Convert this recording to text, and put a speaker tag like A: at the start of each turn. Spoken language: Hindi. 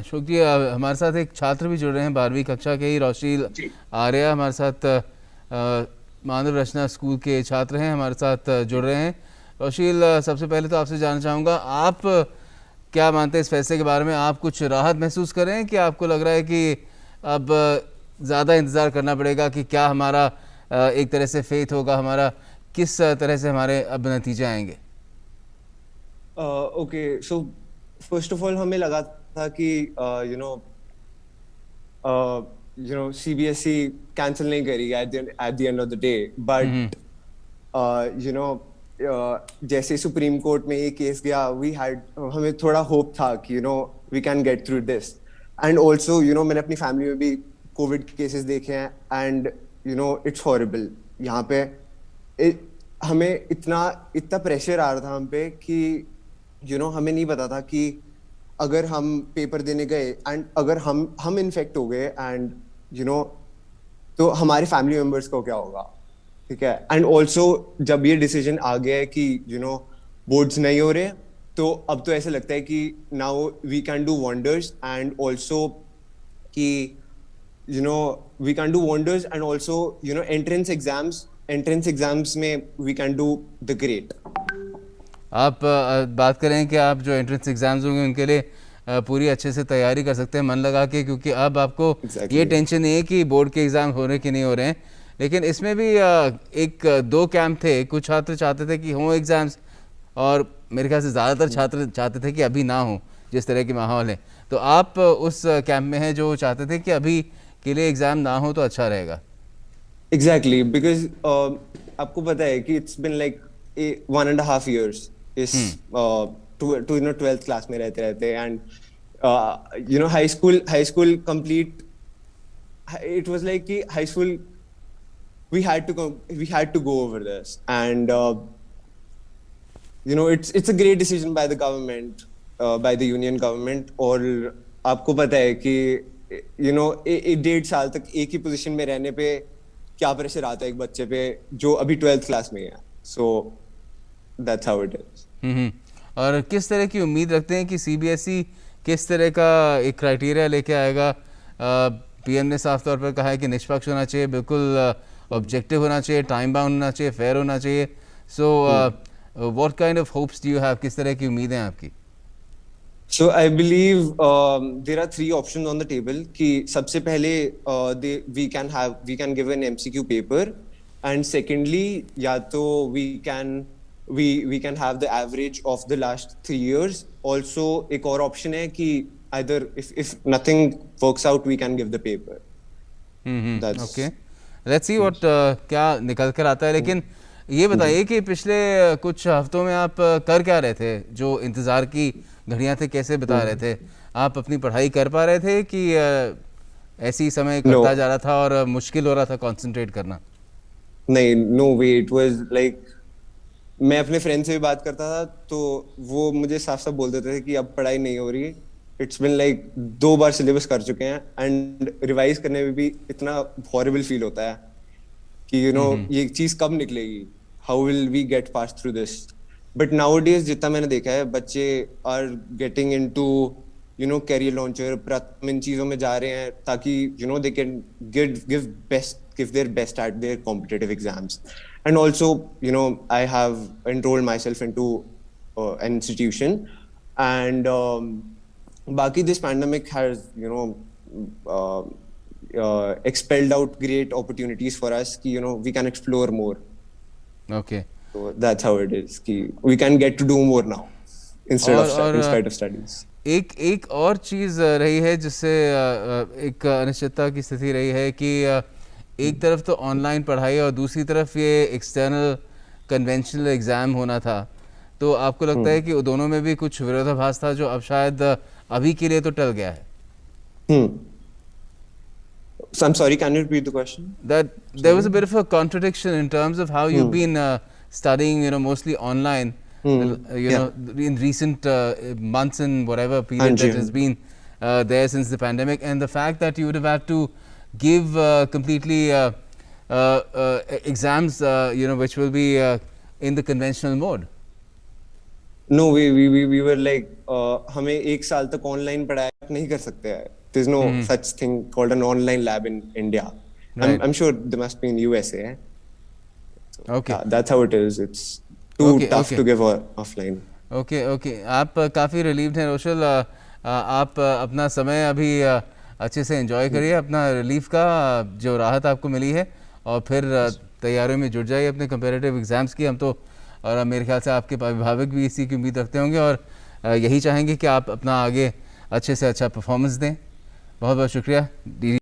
A: अशोक जी, हमारे साथ एक छात्र भी जुड़ रहे हैं 12वीं कक्षा के ही, रोशील
B: जी।
A: आर्या हमारे साथ मानव रचना स्कूल के छात्र हैं, हमारे साथ जुड़ रहे हैं। रोशील, सबसे पहले तो आपसे जानना चाहूँगा, आप क्या मानते हैं इस फैसले के बारे में? आप कुछ राहत महसूस कर रहे हैं कि आपको लग रहा है कि अब ज़्यादा इंतज़ार करना पड़ेगा कि क्या हमारा एक तरह से फेथ होगा, हमारा किस तरह से हमारे अब नतीजे आएंगे?
B: Okay, so first of all हमें लगा था कि यू नो सीबीएसई कैंसिल नहीं करेगी at the end of the day,
A: hmm.
B: But you know जैसे सुप्रीम कोर्ट में ये केस गया, वी हैड हमें थोड़ा होप था कि we can get through this. And also मैंने अपनी फैमिली में भी कोविड केसेस देखे हैं, एंड इट्स हॉरिबल यहाँ पे। हमें इतना इतना प्रेशर आ रहा था हम पे कि हमें नहीं पता था कि अगर हम पेपर देने गए एंड अगर हम इन्फेक्ट हो गए एंड यू नो तो हमारे फैमिली मेंबर्स को क्या होगा। ठीक है, एंड ऑल्सो जब ये डिसीजन आ गया है कि बोर्ड्स नहीं हो रहे, तो अब तो ऐसा लगता है कि now we can do wonders, and also कि we can do wonders, and also entrance exams में we can do the great.
A: आप बात करें कि आप जो एंट्रेंस एग्ज़ाम्स होंगे उनके लिए पूरी अच्छे से तैयारी कर सकते हैं मन लगा के, क्योंकि अब आपको ये
B: एग्जैक्टली।
A: टेंशन नहीं है कि बोर्ड के एग्ज़ाम हो रहे कि नहीं हो रहे हैं। लेकिन इसमें भी एक दो कैंप थे, कुछ छात्र चाहते थे कि हों एग्ज़ाम्स, और मेरे ख्याल से ज़्यादातर छात्र चाहते थे कि अभी ना हो, जिस तरह की माहौल है। तो आप उस कैंप में हैं जो चाहते थे कि अभी के लिए एग्ज़ाम ना हो तो अच्छा रहेगा।
B: एग्जैक्टली, बिकॉज आपको पता है कि इट्स बिन लाइक 1.5 years इस
A: हम्म।
B: टू टू 12th क्लास में रहते रहते, and high school complete, it was like कि high school we had to go over this, and it's a great decision by the government, by the union government। और आपको पता है कि 1.5 साल तक एक ही पोजीशन में रहने पे क्या प्रेशर आता है एक बच्चे पे जो अभी 12th क्लास में है। So that's how it is.
A: और किस तरह की उम्मीद रखते हैं कि सीबीएसई किस तरह का एक क्राइटेरिया लेके आएगा? पीएम ने साफ तौर पर कहा है कि निष्पक्ष होना चाहिए, बिल्कुल ऑब्जेक्टिव होना चाहिए, टाइम बाउंड होना चाहिए, फेयर होना चाहिए। So what kind of hopes do you have? किस तरह की उम्मीदें हैं आपकी?
B: So I believe there are three options on the table कि सबसे पहले we can give an MCQ paper, and secondly या तो we can have the average of the last 3 years। Also एक और option है कि either if nothing works out we can give the paper। That's
A: okay, let's see what क्या निकल कर आता है। लेकिन ये
B: जी।
A: बताइए कि पिछले कुछ हफ्तों में आप कर क्या रहे थे? जो इंतज़ार की घड़ियां थे, कैसे बिता रहे थे? आप अपनी पढ़ाई कर पा रहे थे कि ऐसे ही समय
B: No,
A: कटता जा रहा था और मुश्किल हो रहा था कंसंट्रेट करना?
B: नहीं, no way, it was like मैं अपने फ्रेंड से भी बात करता था तो वो मुझे साफ साफ बोल देते थे कि अब पढ़ाई नहीं हो रही। It's been like 2 bar syllabus कर चुके हैं, एंड रिवाइज करने में भी इतना हॉरिबल फील होता है कि
A: हम्म।
B: ये चीज कब निकलेगी, how will we get pass through this. But nowadays जितना मैंने देखा है, बच्चे are getting into career launcher, Pratham, इन चीजों में जा रहे हैं ताकि they can give their best at their competitive exams। And also I have enrolled myself into an institution, and baki this pandemic has uh, expelled out great opportunities for us ki we can explore more।
A: Okay.
B: So that's how it is ki we can get to do more now instead of
A: और
B: in spite of studies।
A: एक एक और चीज़ रही है जिससे एक अनिश्चितता की स्थिति रही है कि एक तरफ तो ऑनलाइन पढ़ाई और दूसरी तरफ ये एक्सटर्नल कन्वेंशनल एग्ज़ाम होना था। तो आपको लगता है कि दोनों में भी कुछ विरोधाभास था जो अब शायद अभी के लिए तो टल गया है?
B: hmm so I'm sorry, can you repeat the question?
A: That there was
B: Sorry।
A: a bit of a contradiction in terms of how you've been studying, mostly online,
B: Yeah।
A: in recent months and whatever
B: हाँ
A: period
B: जी,
A: that
B: हाँ
A: has
B: ji.
A: been there since the pandemic, and the fact that you would have had to give completely exams, which will be in the conventional mode.
B: No, we were like हमें एक साल तक ऑनलाइन पढ़ाई नहीं कर सकते हैं. There's no such thing called an online lab in India.
A: Right.
B: I'm sure there must be in USA. Eh?
A: Okay
B: Yeah, that's how it is. It's too
A: Okay,
B: tough
A: okay.
B: to give offline.
A: Okay okay आप काफ़ी रिलीव्ड हैं रोशल, आप अपना समय अभी अच्छे से एंजॉय करिए अपना रिलीफ का, जो राहत आपको मिली है, और फिर तैयारियों में जुट जाइए अपने कंपेरेटिव एग्ज़ाम्स की। हम तो और मेरे ख्याल से आपके अभिभावक भी इसी की उम्मीद रखते होंगे और यही चाहेंगे कि आप अपना आगे अच्छे से अच्छा परफॉर्मेंस दें। बहुत बहुत शुक्रिया डी